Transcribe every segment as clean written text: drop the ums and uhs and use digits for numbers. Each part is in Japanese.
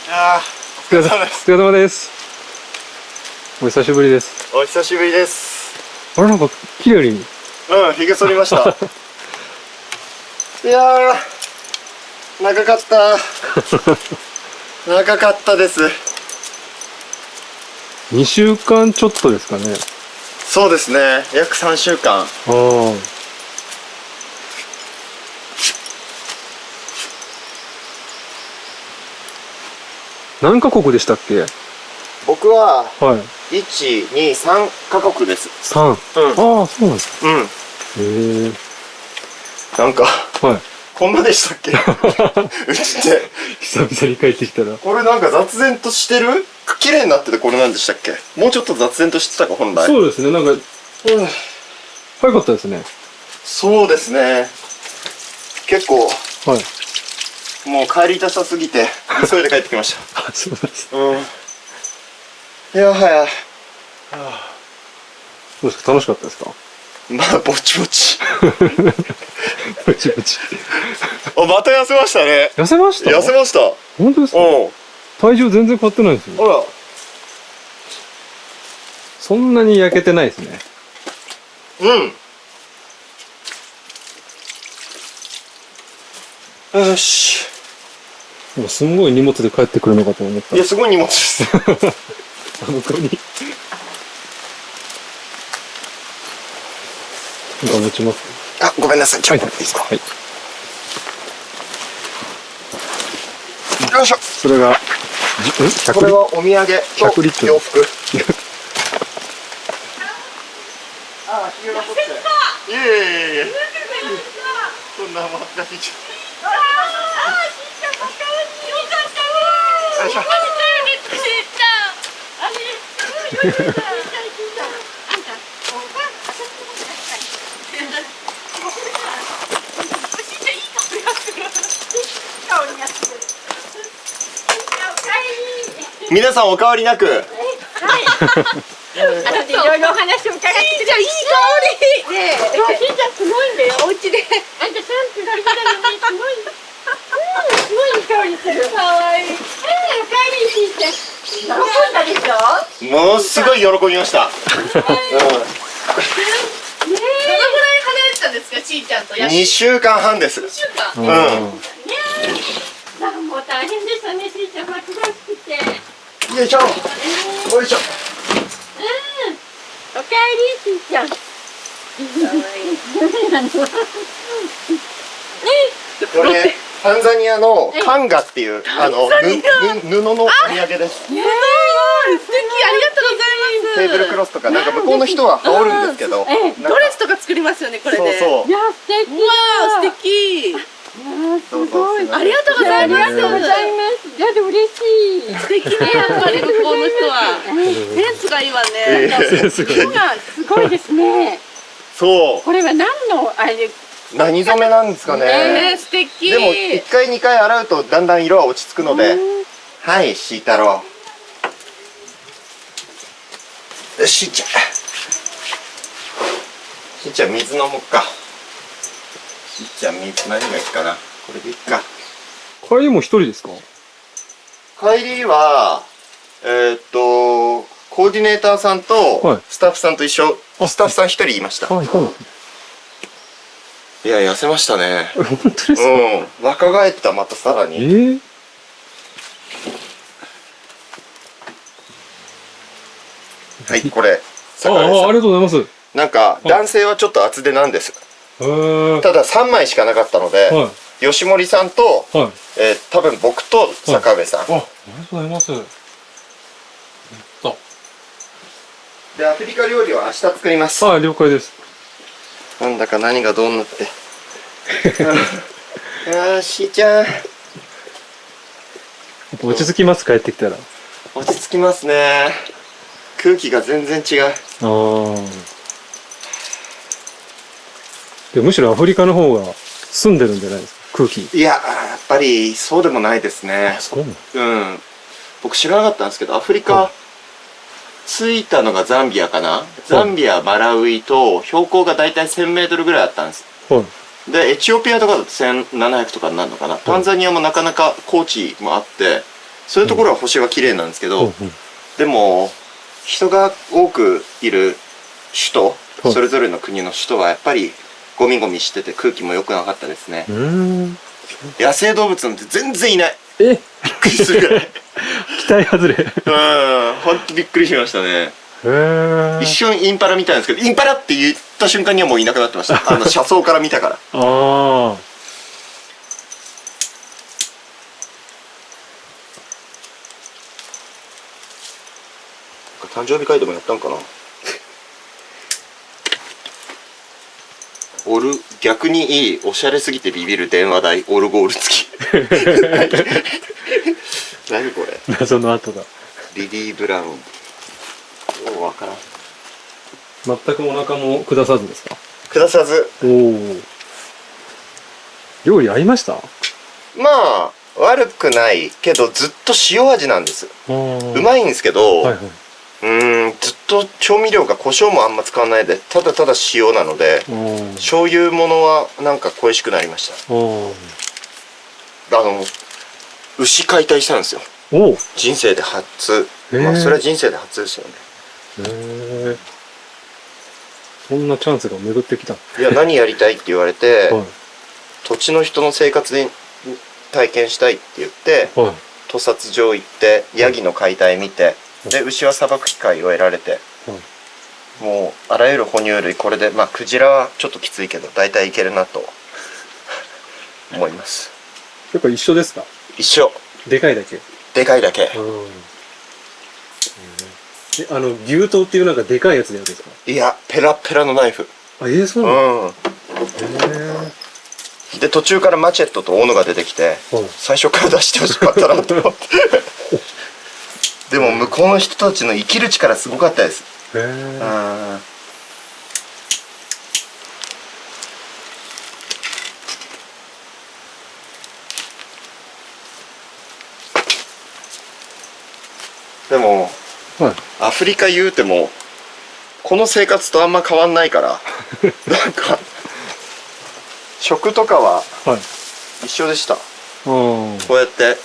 あー、お疲れ様です。お疲れ様です。お久しぶりです。お久しぶりです。あれ、なんか綺麗に。ひげ剃りました。いやー、長かった。長かったです。2週間ちょっとですかね。そうですね、約3週間。ああ。何カ国でしたっけ？僕は、はい。1、2、3カ国です。3。うん。ああ、そうなんですか。うん。へえ。なんか、はい。こんなでしたっけ？うちって。久々に帰ってきたら。これなんか雑然としてる？綺麗になっててこれなんでしたっけ？もうちょっと雑然としてたか、本来。そうですね、なんか、早かったですね。そうですね。結構、はい。もう帰りたさすぎて、急いで帰ってきましあ、そうなんです。た。うん。いやはや。どうですか、楽しかったですか？まあ、ぼちぼち。ぼちぼち。あ、また痩せましたね。痩せました？痩せました。本当ですか？うん。体重全然変わってないですよ。ほら。そんなに焼けてないですね。うん。よし。もうすんごい荷物で帰ってくるのかと思った。いや、すごい荷物です。向こうに。なんか持ちます？あ、ごめんなさい。ちょっとはいいいですか。はい。よいしょ。それが、100これはお土産100リットルと洋服。あ、ひげが取って。いえいえいえ。そんなもん恥ずかしい。よいしょ。皆さんお変わりなく。いろいろお話を伺って。しんちゃんいい香り。ねえ、しんちゃんすごいんだよ。お家であんたシャンプーしてたのにすごい。すごいいい香りする。可愛い。おかえりしんちゃん。喜んだでしょ。ものすごい喜びました。どのぐらい離れてたんですか、しんちゃんと。2週間半です。2週間。うん。ねえ。もう大変でしたね、しんちゃん。待ち遠しくて。よいしょ。よいしょ。おかえりしんちゃん。これタンザニアのカンガっていう布のお土産です。すごい素敵、ありがとうございます。テーブルクロスとかなんか向こうの人は羽織るんですけど、ドレスとか作りますよね、これで。そうそう。いや、素敵。わあ、素敵。そうそう。ありがとうございます。ありがとうございます。だって嬉しい。素敵ね、やっぱり向こうの人は。センスがいいわね。すごい。すごいですね。そう。これは何のあれ？何染めなんですかね。素敵。でも1回2回洗うとだんだん色は落ち着くので。はい、シー太郎。よし、しーちゃん水飲もうか。しーちゃん水何がいいかな。これでいいか。帰りも一人ですか？帰りはコーディネーターさんとスタッフさんと一緒。スタッフさん1人いました。はい、はい。いや、痩せましたね。本当ですか？うん、若返った、またさらに。はい、これ。ありがとうございます。なんか、男性はちょっと厚手なんです。たただ3枚しかなかったので、吉森さんと、多分僕と坂上さん。ありがとうございます。で、アフリカ料理は明日作ります。はい、了解です。なんだか何がどうなって。よしーちゃん。落ち着きます、帰ってきたら。落ち着きますね。空気が全然違う。でむしろアフリカの方が澄んでるんじゃないですか、空気。いや、やっぱりそうでもないですね。そううん。僕知らなかったんですけど、アフリカ着いたのがザンビアかな。ザンビア、マラウイと標高がだいたい1000メートルぐらいあったんです。で、エチオピアとかだと1700とかになるのかな。タンザニアもなかなか高地もあって、そういうところは星は綺麗なんですけど、うんでも人が多くいる首都、はいそれぞれの国の首都はやっぱりゴミゴミしてて空気も良くなかったですね。野生動物なんて全然いない。え、びっくりするぐらい。期待外れ。ほんとびっくりしましたね。へえ。一瞬インパラ見たんですけど、インパラって言った瞬間にはもういなくなってました。車窓から見たから。ああ。誕生日会でもやったんかな。逆にいい、おしゃれすぎてビビる電話代、オルゴール付き。何これ。謎の後だ。リリー・ブラウン。ようわからん。全くお腹も下さずですか？下さず。おお。料理合いました？まあ悪くないけどずっと塩味なんです。ううまいんですけど、はいはい。ずっと調味料が胡椒もあんま使わないでただただ塩なので、醤油ものはなんか恋しくなりました。牛解体したんですよ。おお。人生で初。まあそれは人生で初ですよね。へえ。そんなチャンスが巡ってきた。いや何やりたいって言われて、はい土地の人の生活に体験したいって言って、はい。屠殺場行ってヤギの解体見て、で牛はさばく機会を得られて、もうあらゆる哺乳類これでまあクジラはちょっときついけど大体いけるなと思います。やっぱ一緒ですか？一緒。でかいだけ。でかいだけ。牛刀っていうなんかでかいやつでやるんですか？いやペラペラのナイフ。あ、そうなの？へで途中からマチェットと斧が出てきて、最初から出してほしかったなと思って。でも向こうの人たちの生きる力すごかったです。へえ。でもはい。アフリカ言うてもこの生活とあんま変わんないからなんか食とかははい。一緒でした。ここうやって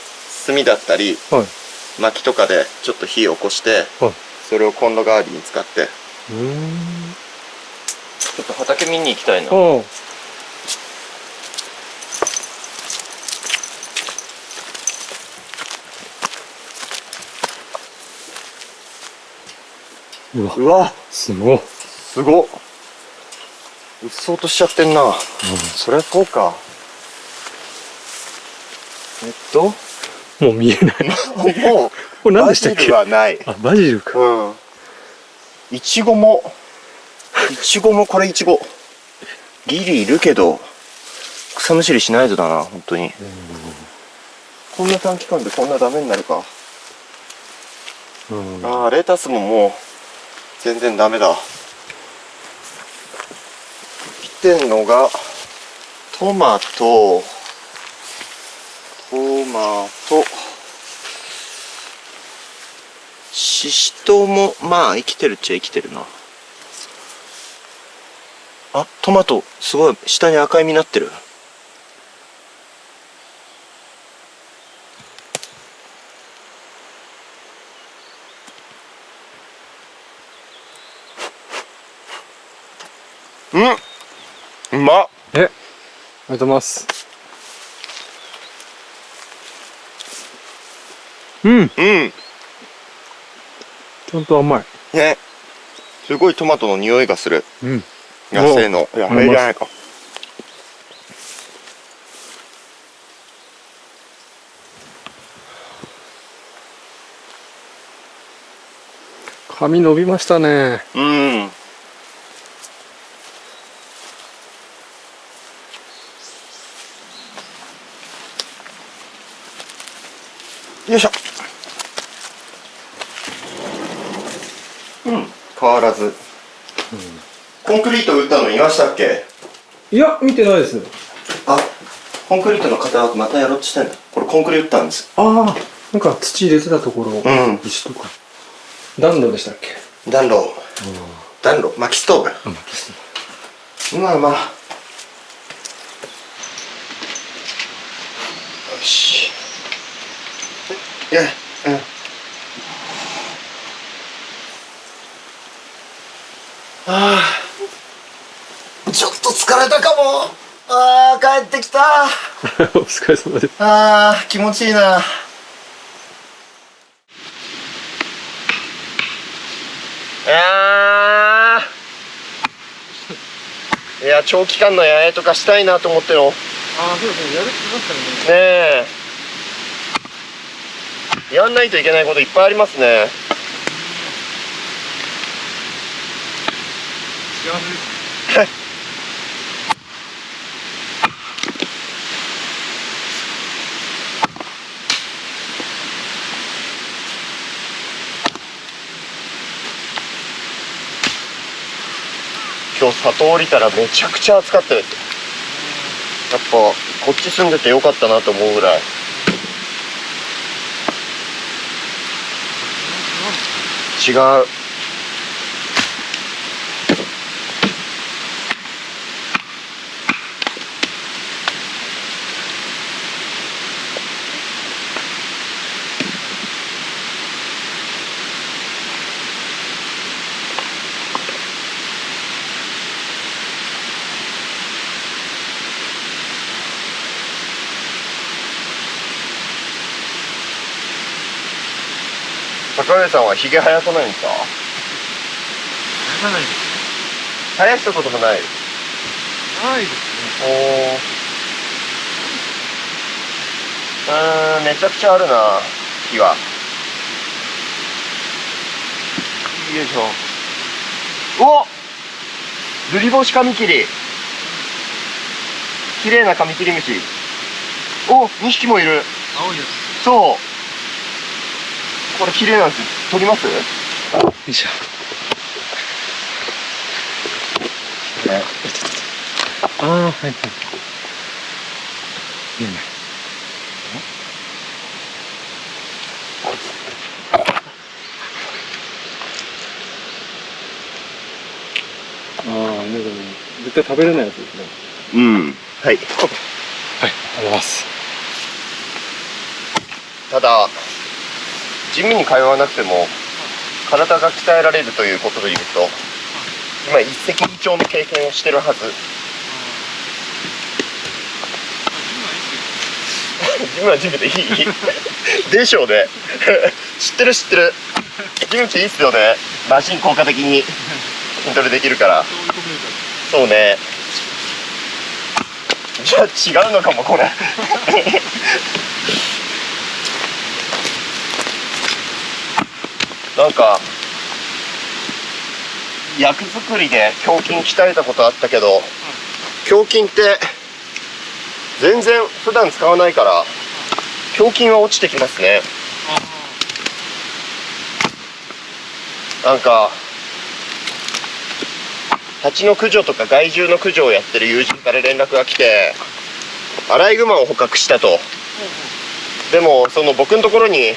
炭だったりはい。薪とかでちょっと火を起こしてはい。それをコンロ代わりに使ってちょっと畑見に行きたいな。ああ。うわすごい。すごっ。うっそうとしちゃってんな。そりゃそうか。もう見えない。もうこれ何でしたっけ？バジルはない。あ、バジルか。いちごもこれいちごギリいるけど草むしりしないとだな本当に。こんな短期間でこんなダメになるか。レタスももう全然ダメだ。来てんのがトマトシシトウもまあ生きてるっちゃ生きてるな。あ、トマトすごい下に赤い実なってる。うまっ。ありがとうございます。ちゃんと甘い。ね。すごいトマトの匂いがする。野生の。いや、あれじゃないか。髪伸びましたね。よいしょ。変わらず。コンクリート打ったの言いましたっけ？いや、見てないです。あ、コンクリートの型枠またやろうとしてんだ。これコンクリ打ったんです。ああ、なんか土入れてたところ、石とか。暖炉でしたっけ？暖炉。薪ストーブ。まあまあ。よし。いや、ちょっと疲れたかも。帰ってきた。お疲れ様です。気持ちいいな。いや、長期間の野営とかしたいなと思っての。そうですね、やるって言ってましたねえ、やんないといけないこといっぱいありますね。幸せです。今日里降りたらめちゃくちゃ暑かったです。やっぱこっち住んでてよかったなと思うぐらい。違う。坂上さんはひげ生やさないんですか？生やさないですね。生やしたこともない。ないですね。めちゃくちゃあるな、木は。よいしょ。お、ルリボシカミキリ。綺麗なカミキリムシ。お、2匹もいる。青いやつ。そう。これ綺麗なんです。撮ります？よいしょ。はいはい。いいね。なんかね、絶対食べれないやつですね。うん。はい。はい、ありがとうございます。ただ、ジムに通わなくても体が鍛えられるということでいうと、今一石二鳥の経験をしてるはず。ジムはジムでいいでしょうね知ってる知ってる。ジムっていいっすよね。マシン効果的に筋トレできるから。そうね。じゃあ違うのかもこれなんか役作りで胸筋鍛えたことあったけど、胸筋って全然普段使わないから胸筋は落ちてきますね。なんか蜂の駆除とか害獣の駆除をやってる友人から連絡が来て、アライグマを捕獲したと。でもその僕のところに、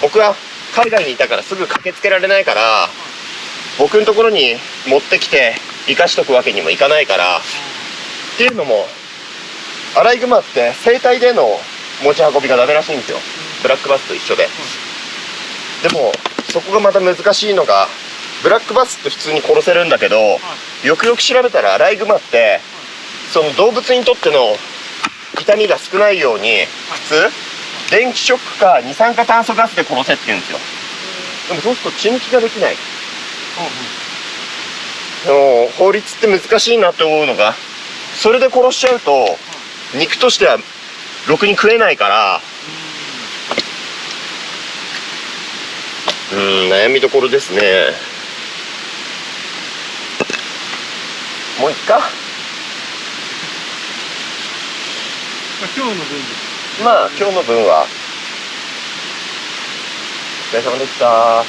僕は海外にいたからすぐ駆けつけられないから、僕のところに持ってきて生かしとくわけにもいかないから、っていうのもアライグマって生体での持ち運びがダメらしいんですよ。ブラックバスと一緒で。でもそこがまた難しいのが、ブラックバスって普通に殺せるんだけど、よくよく調べたらアライグマってその動物にとっての痛みが少ないように普通電気ショックか二酸化炭素ガスで殺せって言うんですよ。でもそうすると血抜きができない。でも法律って難しいなって思うのが、それで殺しちゃうと肉としてはろくに食えないから、悩みどころですね。もういっか。今日の分です。今日の分はお疲れ様でした。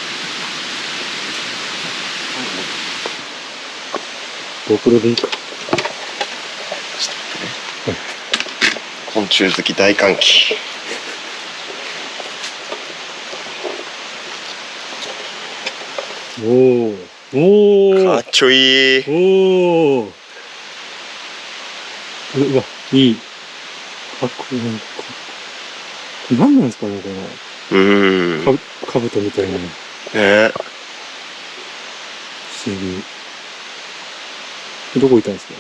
GoPro でいいか。昆虫好き大歓喜。おお。かっちょいい。おお。うわ、いい。かっこいい。何なんですかね、これ。かぶとみたいな。ね。不思議。どこいたんですか？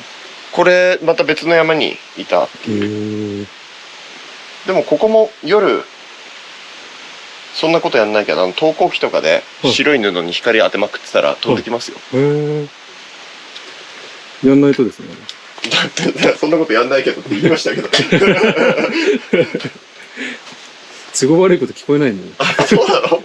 これまた別の山にいた。でもここも夜そんなことやんないけど、投光器とかで白い布に光当てまくってたら飛んできますよ。やんないとですね。だってそんなことやんないけどって言いましたけど。都合悪いこと聞こえないのに。あ、そうなの？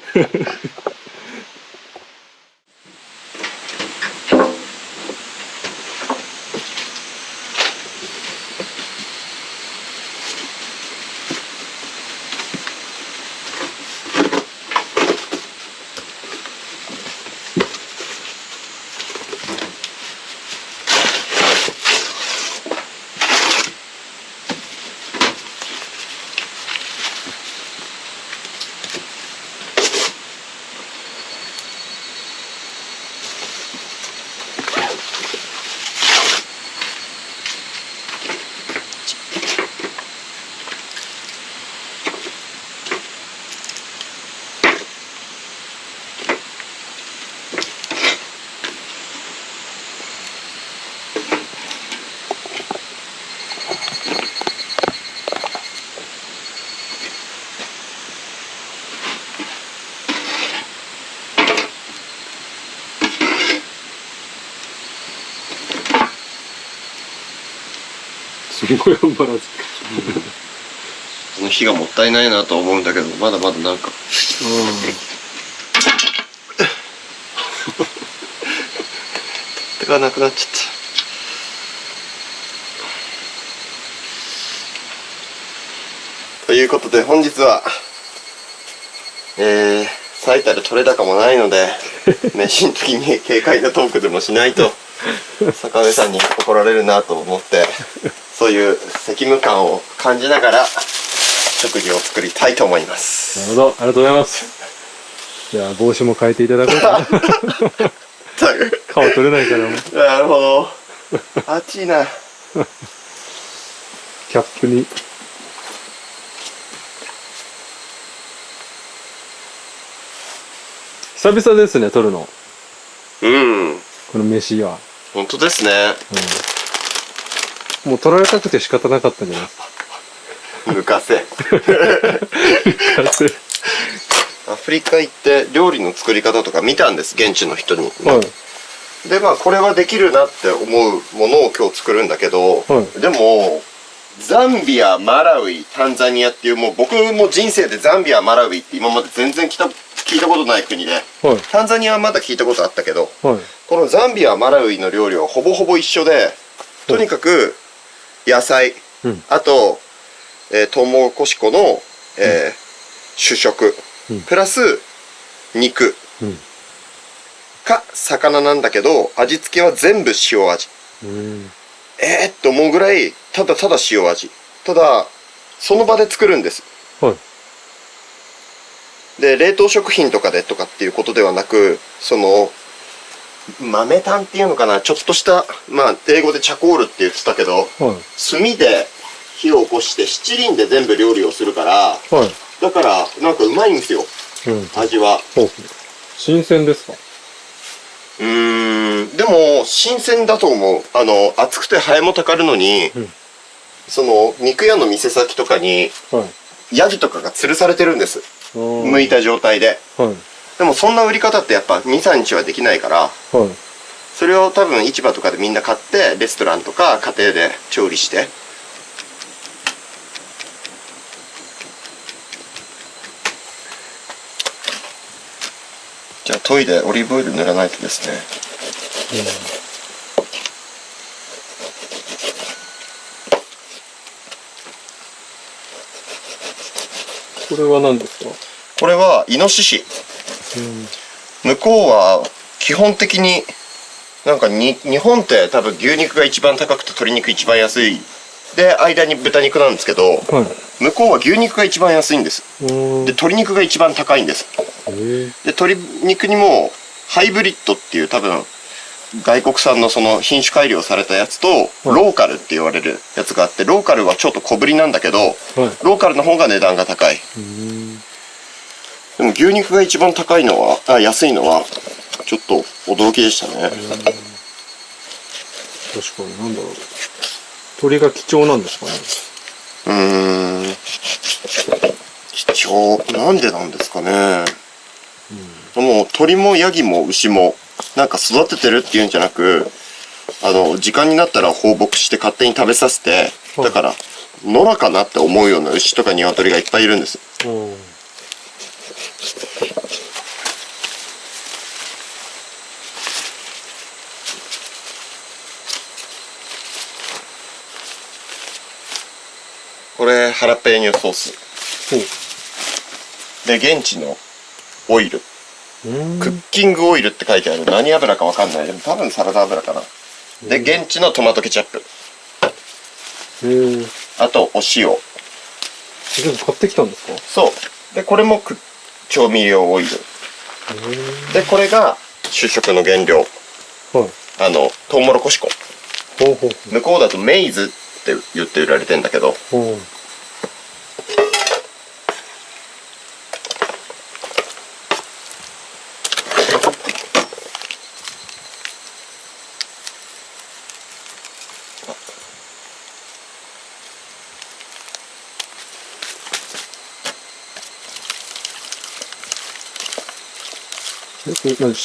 すごいアンバランス。この火がもったいないなと思うんだけど、まだまだなんか。手がなくなっちゃった。ということで本日は最たる取れ高もないので飯の時に軽快なトークでもしないと坂上さんに怒られるなと思って、そういう責務感を感じながら食事を作りたいと思います。なるほど、ありがとうございます。じゃあ帽子も変えていただこうかな。顔取れないからもう。なるほど。暑いな。キャップに。久々ですね、撮るの。うん。この飯は。本当ですね。もう撮られたくて仕方なかったんじゃないですか。抜かせ。抜かせ。アフリカ行って料理の作り方とか見たんです、現地の人に。はい。で、まあこれはできるなって思うものを今日作るんだけど、はい、でも、ザンビア、マラウイ、タンザニアっていうもう僕も人生でザンビア、マラウイって今まで全然聞いたことない国で、はい、タンザニアはまだ聞いたことあったけど、はい、このザンビア、マラウイの料理はほぼほぼ一緒で、とにかく野菜、あと、トウモロコシ粉の、主食、プラス肉、か魚なんだけど、味付けは全部塩味。って思うぐらいただただ塩味。ただその場で作るんです。はい、で冷凍食品とかでとかっていうことではなく、その豆炭っていうのかな、ちょっとしたまあ英語でチャコールって言ってたけど、炭で火を起こして七輪で全部料理をするから、だからなんかうまいんですよ、味は。新鮮ですか？でも新鮮だと思う。暑くてハエもたかるのに、その肉屋の店先とかに、ヤギとかが吊るされてるんです、剥いた状態で。でもそんな売り方ってやっぱ 2,3 日はできないから、それを多分市場とかでみんな買ってレストランとか家庭で調理して、じゃあ研いでオリーブオイル塗らないとですね。これは何ですか？これはイノシシ。向こうは基本的になんか日本って多分牛肉が一番高くて鶏肉一番安いで間に豚肉なんですけど、向こうは牛肉が一番安いんです。で鶏肉が一番高いんです。で鶏肉にもハイブリッドっていう多分外国産のその品種改良されたやつと、ローカルって言われるやつがあって、ローカルはちょっと小ぶりなんだけど、ローカルの方が値段が高い。でも牛肉が一番高いのは安いのはちょっと驚きでしたね。確かに、なんだろう。鳥が貴重なんですかね。貴重なんでなんですかね。もう鳥もヤギも牛もなんか育ててるっていうんじゃなく、時間になったら放牧して勝手に食べさせて、だから野良かなって思うような牛とか鶏がいっぱいいるんです。これハラペーニョソースで、現地のオイル、クッキングオイルって書いてある。何油かわかんない。でも多分サラダ油かな。で、現地のトマトケチャップ、あとお塩。全部買ってきたんですか？そうで、これも調味料オイルで、これが主食の原料、トウモロコシ粉。向こうだとメイズって言って売られてんだけど、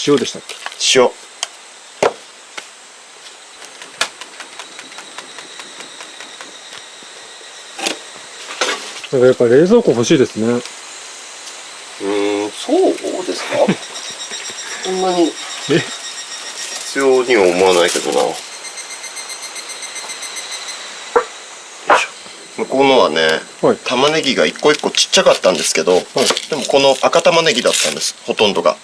塩でしたっけ？塩。なんかやっぱ冷蔵庫欲しいですね。そうですか？そんなに必要には思わないけどな。よいしょ。向こうのはね、玉ねぎが一個一個ちっちゃかったんですけど、でもこの赤玉ねぎだったんです、ほとんどが。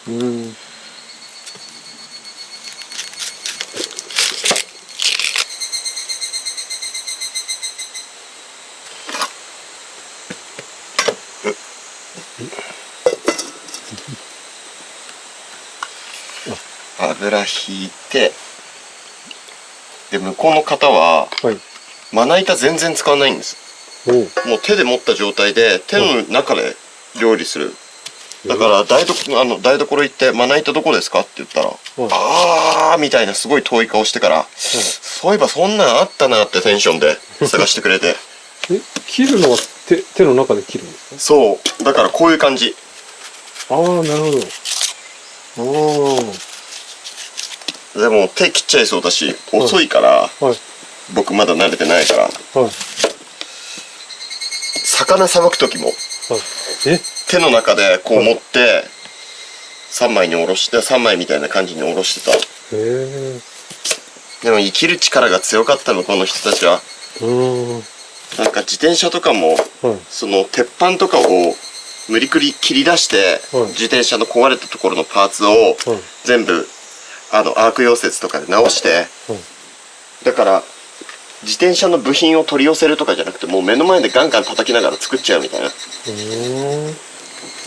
油引いて、で向こうの方は、まな板全然使わないんです。もう手で持った状態で手の中で料理する。だから台所行って「まな板どこですか?」って言ったら「あー」みたいなすごい遠い顔してから「そういえばそんなんあったな」ってテンションで探してくれて切るのは手の中で切るんですか？そうだからこういう感じ。なるほど。でも手切っちゃいそうだし遅いから、僕まだ慣れてないから、魚さばく時も手の中でこう持って3枚におろして、3枚みたいな感じにおろしてた。でも生きる力が強かったの、この人たちは。なんか自転車とかも、その鉄板とかを無理くり切り出して、自転車の壊れたところのパーツを全部アーク溶接とかで直して、だから自転車の部品を取り寄せるとかじゃなくて、もう目の前でガンガン叩きながら作っちゃうみたいな。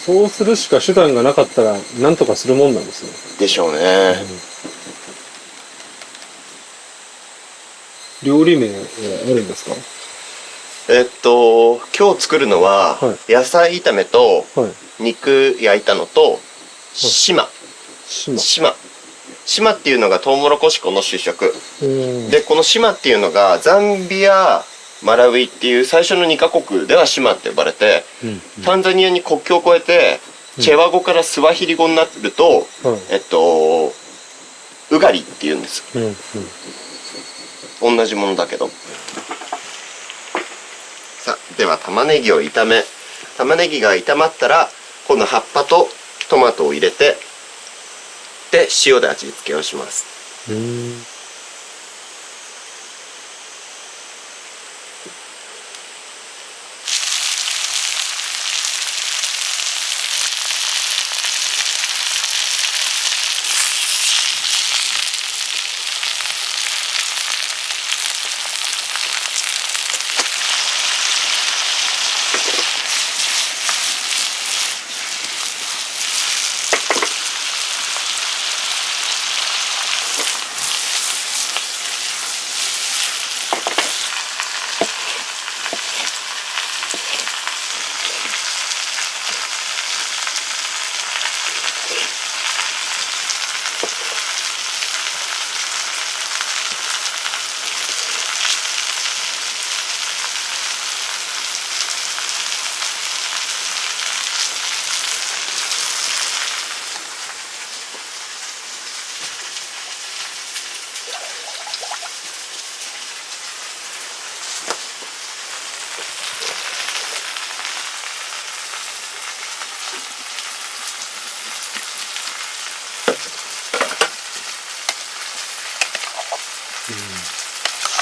そうするしか手段がなかったら何とかするもんなんですね。でしょうね。料理名はあるんですか？今日作るのは、野菜炒めと肉焼いたのと島っていうのがトウモロコシ粉の主食で、この島っていうのがザンビア、マラウイっていう最初の2カ国では島って呼ばれて、タンザニアに国境を越えてチェワ語からスワヒリ語になると、ウガリっていうんです。同じものだけど。さあ、では玉ねぎを炒め、玉ねぎが炒まったらこの葉っぱとトマトを入れて、で塩で味付けをします。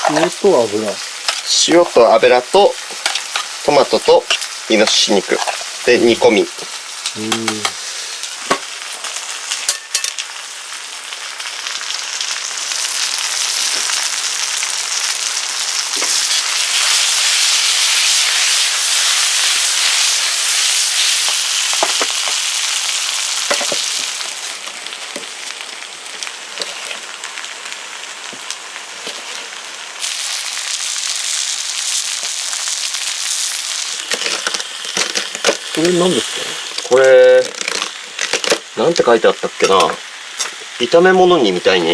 塩と油。塩と油とトマトとイノシシ肉で煮込み。これ何ですこれなんて書いてあったっけな、炒め物にみたいに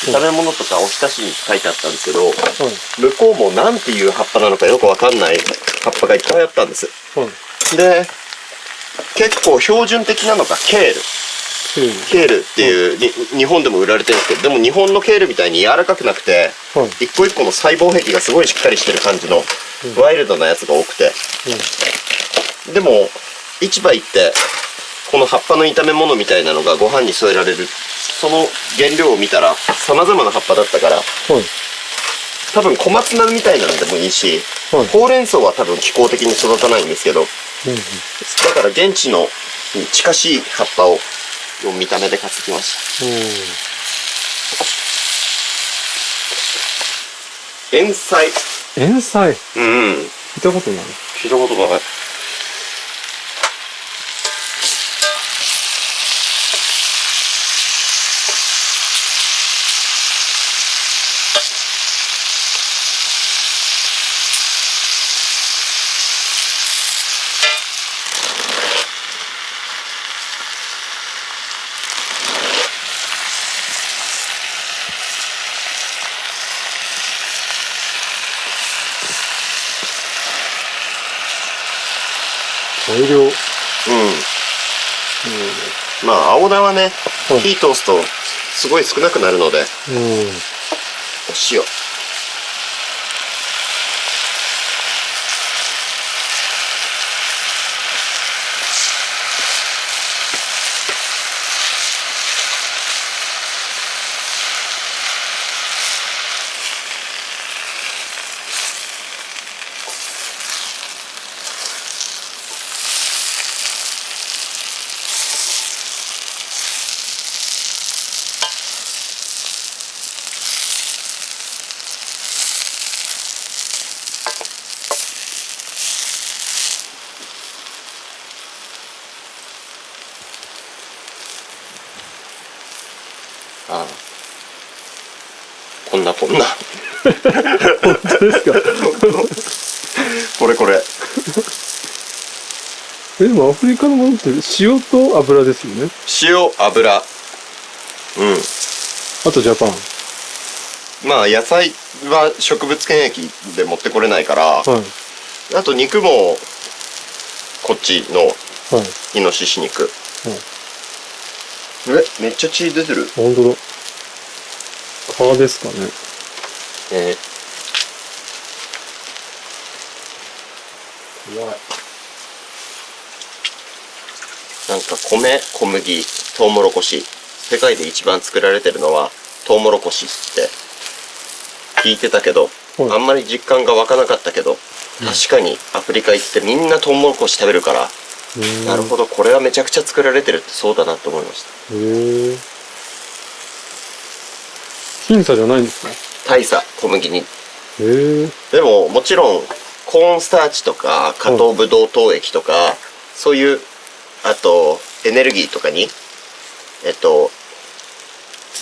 炒め物とかおひたしに書いてあったんですけど、か？はい。向こうもなんていう葉っぱなのかよくわかんない葉っぱがいっぱいあったんです。はい。で結構標準的なのがケール。ケールっていう、日本でも売られてるんですけど、でも日本のケールみたいに柔らかくなくて、はい。一個一個の細胞壁がすごいしっかりしてる感じのワイルドなやつが多くて、でも市場行ってこの葉っぱの炒め物みたいなのがご飯に添えられる、その原料を見たら様々な葉っぱだったから、はい。多分小松菜みたいなのでもいいし、はい。ほうれん草は多分気候的に育たないんですけど、だから現地のに近しい葉っぱを見た目で買ってきました。塩菜。塩菜。うん。聞いたことない。聞いたことがない。大量。まあ青菜はね、はい火通すとすごい少なくなるので、お塩。ああ、こんな本当ですか？これこれ。でもアフリカのものって塩と油ですよね。塩、油。あとジャパン。まあ野菜は植物検疫で持ってこれないから、はい。あと肉もこっちのはい。イノシシ肉。めっちゃ血出てる。本当だ。皮ですかね。怖い。なんか米、小麦、トウモロコシ、世界で一番作られてるのはトウモロコシって聞いてたけど、はいあんまり実感が湧かなかったけど、確かにアフリカ行ってみんなトウモロコシ食べるから、なるほど、これはめちゃくちゃ作られてるってそうだなと思いました。へえ。僅差じゃないんですか？大差、小麦に。へえ。でももちろんコーンスターチとか加糖ブドウ糖液とか、そういうあとエネルギーとかに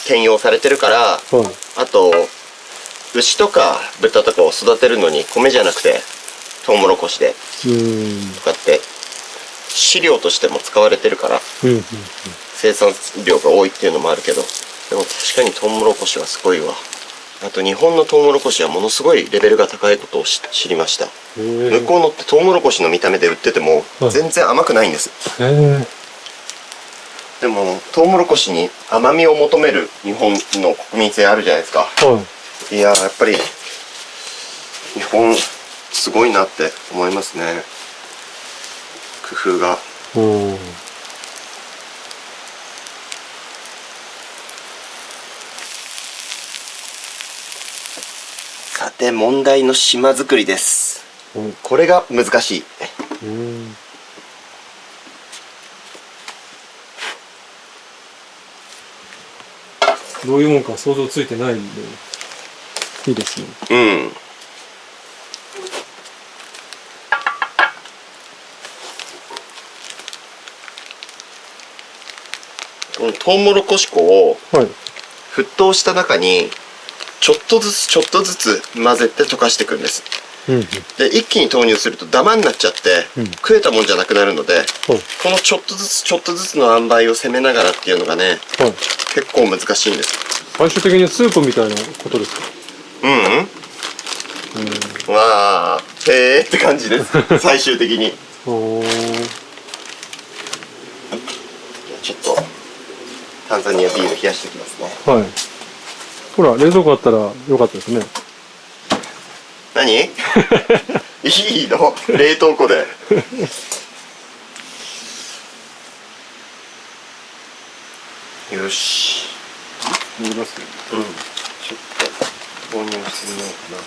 転用されてるから、はい。あと牛とか豚とかを育てるのに米じゃなくてトウモロコシでとかって飼料としても使われてるから生産量が多いっていうのもあるけど、でも確かにトウモロコシはすごいわ。あと日本のトウモロコシはものすごいレベルが高いことを知りました。向こうのってトウモロコシの見た目で売ってても全然甘くないんです。でもトウモロコシに甘みを求める日本の国民性あるじゃないですか。いやー、やっぱり日本すごいなって思いますね、工夫が。で問題の島作りです。うんこれが難しい。どういうもんか想像ついてないんでいいですね。うん。このトウモロコシ粉をはい。沸騰した中にちょっとずつちょっとずつ混ぜて溶かしていくんです。うんで一気に投入するとダマになっちゃって、うん食えたもんじゃなくなるので、はいこのちょっとずつちょっとずつの塩梅を攻めながらっていうのがね、はい。結構難しいんです。最終的にスープみたいなことですか？わあへーって感じです最終的に。おー。ちょっとタンザニアビール冷やしてきますね。はい。ほら、冷蔵庫あったらよかったですね。何いいの冷凍庫で。よし。見ますね。ちょっと投入してみようかな。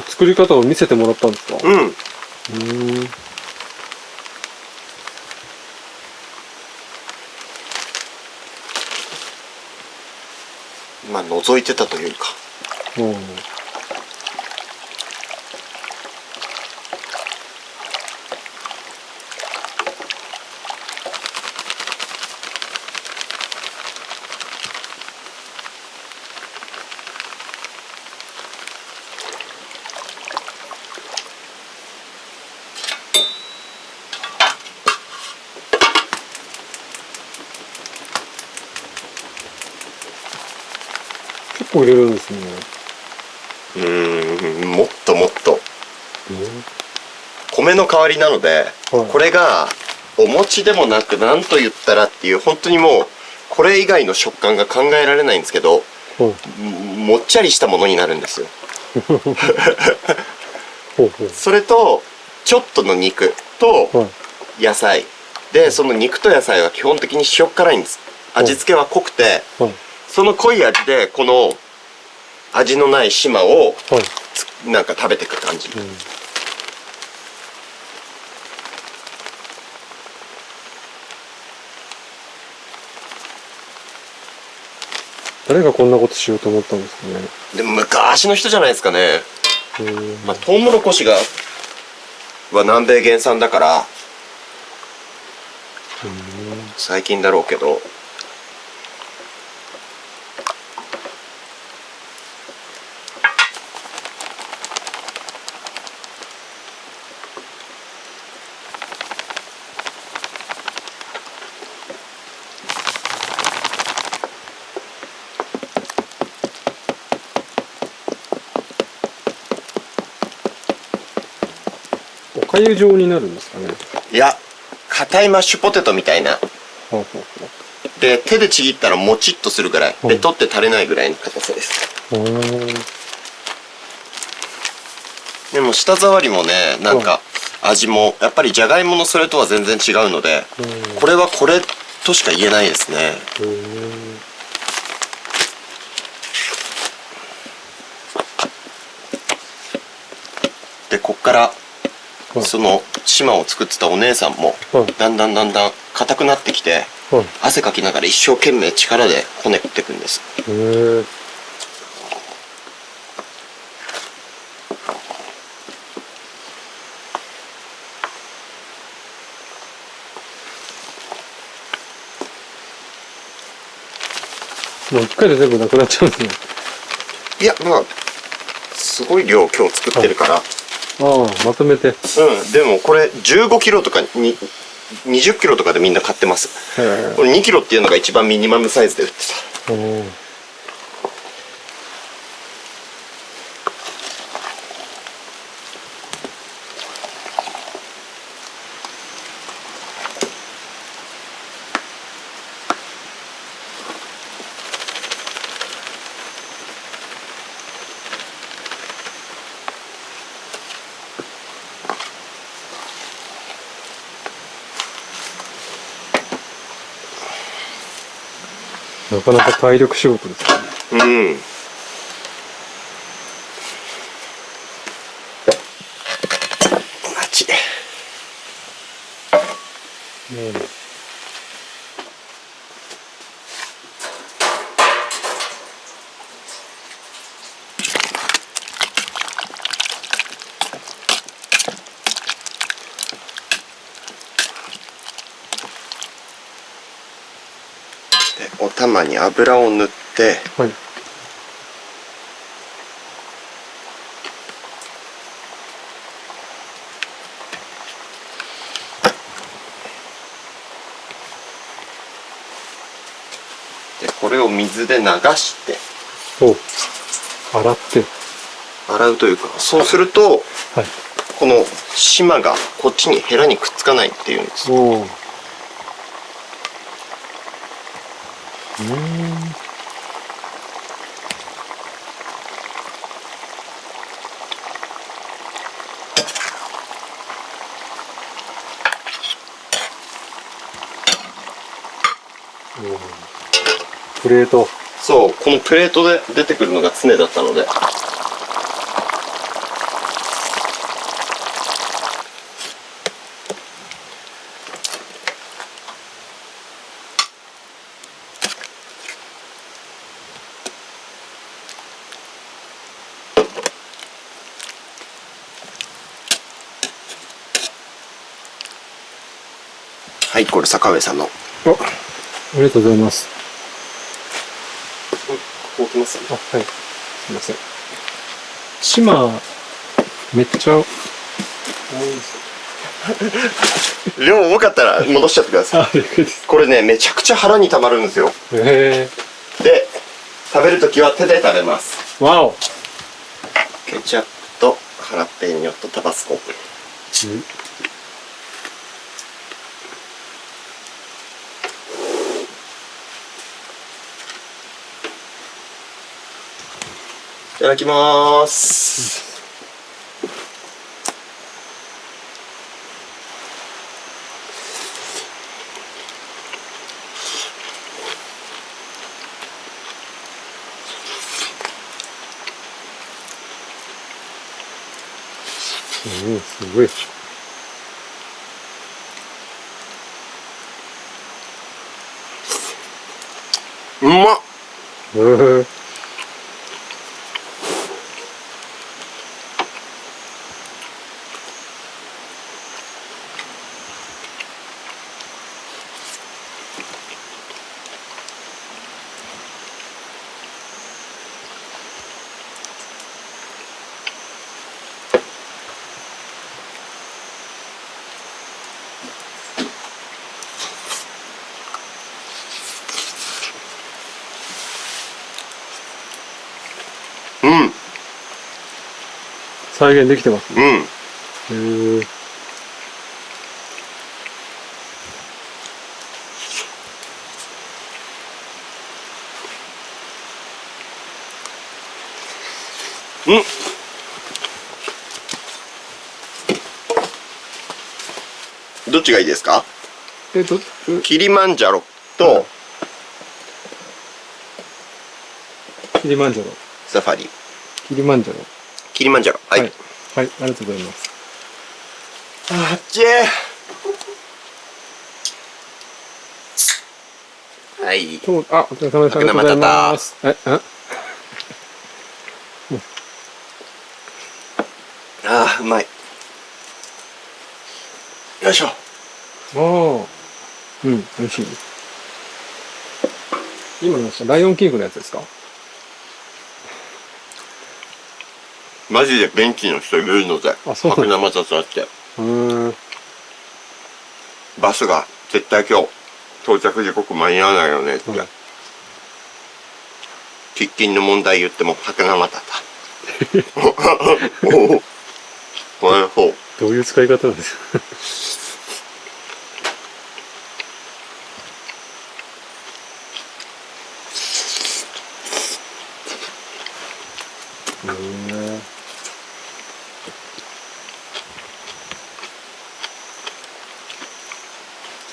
作り方を見せてもらったんですか？うん。まあ覗いてたというか。結構入れるんですね。もっともっと。米の代わりなので、はいこれがお餅でもなく何と言ったらっていう本当にもうこれ以外の食感が考えられないんですけど、もっちゃりしたものになるんですよ。それとちょっとの肉と野菜で、その肉と野菜は基本的に塩辛いんです。味付けは濃くて、その濃い味でこの味のない島をなんか食べていく感じ。誰がこんなことしようと思ったんですかね。でも昔の人じゃないですかね。まあトウモロコシは南米原産だから最近だろうけど。おかゆ状になるんですかね。いや、硬いマッシュポテトみたいな。で手でちぎったらもちっとするぐらい、ベトって垂れないぐらいの硬さです。でも舌触りもね、なんか味もやっぱりじゃがいものそれとは全然違うので、これはこれとしか言えないですね。でこっからその島を作ってたお姉さんもだんだん硬くなってきて、汗かきながら一生懸命力でこねっていくんです。もう一回で全部なくなっちゃうんですね。いや、まあすごい量今日作ってるから、ああ、まとめて。でもこれ15キロとかに20キロとかでみんな買ってます。これ2キロっていうのが一番ミニマムサイズで売ってた。おー。なかなか体力仕事ですね。うん。マジ。で、お玉に油を塗って、はい。でこれを水で流してお、洗って。洗うというか、そうするとはい。この島がこっちにヘラにくっつかないっていうんです。おお。プレート。そう、このプレートで出てくるのが常だったので。はい、これ坂上さんの。ありがとうございます。こうきますあ、はい。すみません。島、めっちゃ多いです。量多かったら戻しちゃってください。あ、了解です。これね、めちゃくちゃ腹にたまるんですよ。へで、食べるときは手で食べます。え。わお。ケチャップとハラペーニョとタバスコ。いただきまーす。すごい。うまっ。うん。再現できてます。うん。へえ。うん。どっちがいいですか？キリマンジャロとキリマンジャロ。サファリ。キリマンジャロ。キリマンジャロ。はい。はい。はい、ありがとうございます。あっちー。はい。どうも、あ、お疲れ様です。ありがとうございます。あー、うまい。よいしょ。おー。うん、美味しい。今のライオンキングのやつですか？マジでベンチの人いるので、あ、そう白なんだ。生雑あって、うん。バスが絶対今日到着時刻間に合わないよねって、うん喫緊の問題言っても白生雑おお、ワンフォー。どういう使い方なんですか？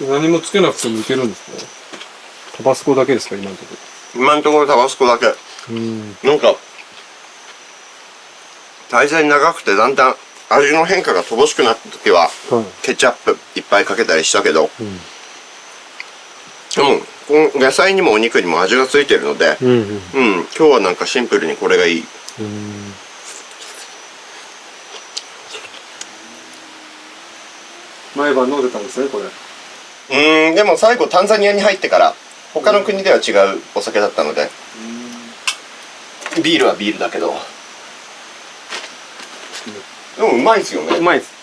何もつけなくてもいけるんですか？タバスコだけですか、今のとこ今のところタバスコだけ。ろ。うん。なんか滞在長くてだんだん味の変化が乏しくなった時ははい。ケチャップいっぱいかけたりしたけど、うん。でもこの野菜にもお肉にも味がついてるので、うんうん。今日はなんかシンプルにこれがいい。毎晩飲んでたんですね、これ。でも最後タンザニアに入ってから他の国では違うお酒だったので、ビールはビールだけど、でもうまいですよね。うまいです。